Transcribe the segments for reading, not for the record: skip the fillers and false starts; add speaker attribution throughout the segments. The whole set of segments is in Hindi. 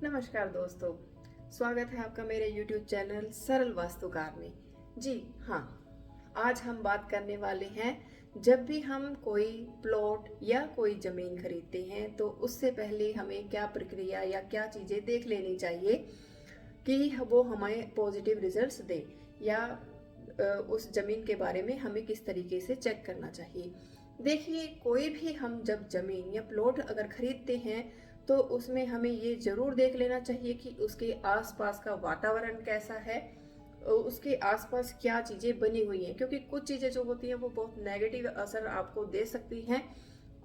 Speaker 1: नमस्कार दोस्तों, स्वागत है आपका मेरे YouTube चैनल सरल वास्तुकार में। जी हाँ, आज हम बात करने वाले हैं जब भी हम कोई प्लॉट या कोई ज़मीन खरीदते हैं तो उससे पहले हमें क्या प्रक्रिया या क्या चीज़ें देख लेनी चाहिए कि वो हमें पॉजिटिव रिजल्ट्स दे, या उस ज़मीन के बारे में हमें किस तरीके से चेक करना चाहिए। देखिए, कोई भी हम जब ज़मीन या प्लॉट अगर खरीदते हैं तो उसमें हमें ये ज़रूर देख लेना चाहिए कि उसके आसपास का वातावरण कैसा है, उसके आसपास क्या चीज़ें बनी हुई हैं, क्योंकि कुछ चीज़ें जो होती हैं वो बहुत नेगेटिव असर आपको दे सकती हैं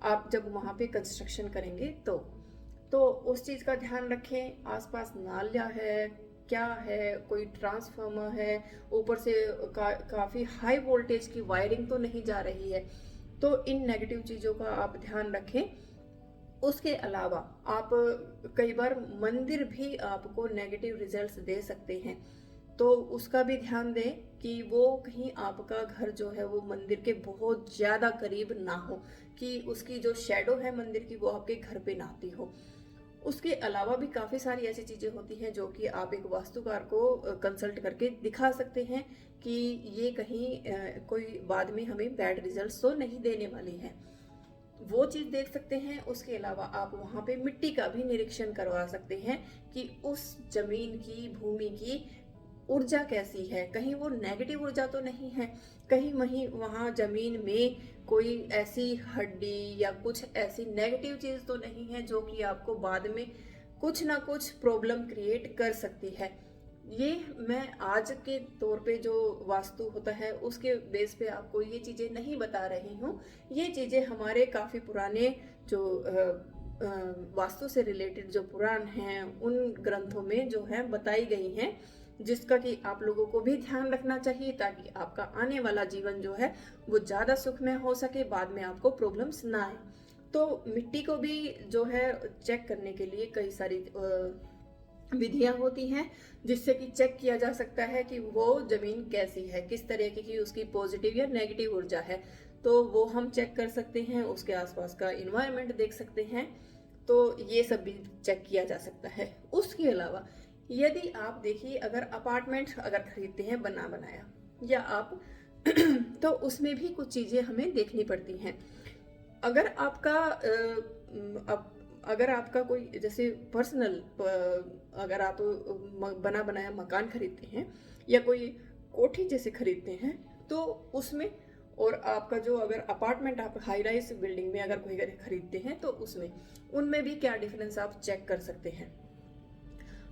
Speaker 1: आप जब वहाँ पे कंस्ट्रक्शन करेंगे तो उस चीज़ का ध्यान रखें। आसपास नाला है, क्या है, कोई ट्रांसफार्मर है, ऊपर से काफ़ी हाई वोल्टेज की वायरिंग तो नहीं जा रही है, तो इन नेगेटिव चीज़ों का आप ध्यान रखें। उसके अलावा आप कई बार मंदिर भी आपको नेगेटिव रिजल्ट्स दे सकते हैं, तो उसका भी ध्यान दें कि वो कहीं आपका घर जो है वो मंदिर के बहुत ज़्यादा करीब ना हो, कि उसकी जो शेडो है मंदिर की वो आपके घर पे ना आती हो। उसके अलावा भी काफ़ी सारी ऐसी चीज़ें होती हैं जो कि आप एक वास्तुकार को कंसल्ट करके दिखा सकते हैं कि ये कहीं कोई बाद में हमें बैड रिजल्ट्स तो नहीं देने वाली है, वो चीज़ देख सकते हैं। उसके अलावा आप वहाँ पे मिट्टी का भी निरीक्षण करवा सकते हैं कि उस जमीन की, भूमि की ऊर्जा कैसी है, कहीं वो नेगेटिव ऊर्जा तो नहीं है, कहीं वहीं वहाँ जमीन में कोई ऐसी हड्डी या कुछ ऐसी नेगेटिव चीज़ तो नहीं है जो कि आपको बाद में कुछ ना कुछ प्रॉब्लम क्रिएट कर सकती है। ये मैं आज के तौर पे जो वास्तु होता है उसके बेस पे आपको ये चीज़ें नहीं बता रही हूँ। ये चीज़ें हमारे काफ़ी पुराने जो वास्तु से रिलेटेड जो पुराण हैं उन ग्रंथों में जो है बताई गई हैं, जिसका कि आप लोगों को भी ध्यान रखना चाहिए ताकि आपका आने वाला जीवन जो है वो ज़्यादा सुखमय हो सके, बाद में आपको प्रॉब्लम्स ना आए। तो मिट्टी को भी जो है चेक करने के लिए कई सारी विधियां होती हैं जिससे कि चेक किया जा सकता है कि वो जमीन कैसी है, किस तरह की उसकी पॉजिटिव या नेगेटिव ऊर्जा है, तो वो हम चेक कर सकते हैं। उसके आसपास का इन्वायरमेंट देख सकते हैं, तो ये सब भी चेक किया जा सकता है। उसके अलावा यदि आप देखिए, अगर अपार्टमेंट अगर खरीदते हैं बना बनाया, या आप तो उसमें भी कुछ चीज़ें हमें देखनी पड़ती हैं। अगर आपका अगर आपका कोई जैसे पर्सनल, अगर आप बना बनाया मकान खरीदते हैं या कोई कोठी जैसे खरीदते हैं तो उसमें, और आपका जो अगर अपार्टमेंट आप हाई राइज बिल्डिंग में अगर कोई खरीदते हैं तो उसमें, उनमें भी क्या डिफरेंस आप चेक कर सकते हैं।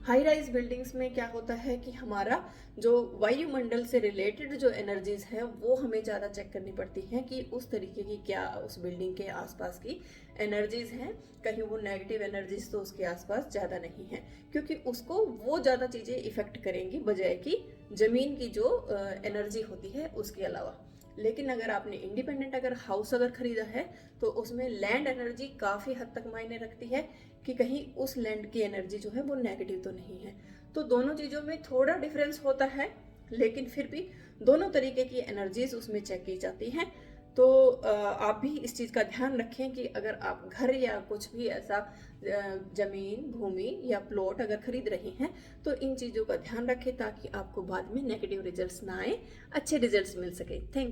Speaker 1: हाई राइज बिल्डिंग्स में क्या होता है कि हमारा जो वायुमंडल से रिलेटेड जो एनर्जीज है वो हमें ज़्यादा चेक करनी पड़ती हैं कि उस तरीके की क्या उस बिल्डिंग के आसपास की एनर्जीज हैं, कहीं वो नेगेटिव एनर्जीज तो उसके आसपास ज़्यादा नहीं है, क्योंकि उसको वो ज़्यादा चीज़ें इफेक्ट करेंगी बजाय कि ज़मीन की जो एनर्जी होती है उसके अलावा। लेकिन अगर आपने इंडिपेंडेंट अगर हाउस अगर खरीदा है तो उसमें लैंड एनर्जी काफ़ी हद तक मायने रखती है कि कहीं उस लैंड की एनर्जी जो है वो नेगेटिव तो नहीं है। तो दोनों चीज़ों में थोड़ा डिफरेंस होता है, लेकिन फिर भी दोनों तरीके की एनर्जीज उसमें चेक की जाती हैं। तो आप भी इस चीज़ का ध्यान रखें कि अगर आप घर या कुछ भी ऐसा जमीन, भूमि या प्लॉट अगर खरीद रहे हैं तो इन चीज़ों का ध्यान रखें ताकि आपको बाद में नेगेटिव रिजल्ट्स ना आए, अच्छे रिजल्ट्स मिल सके। थैंक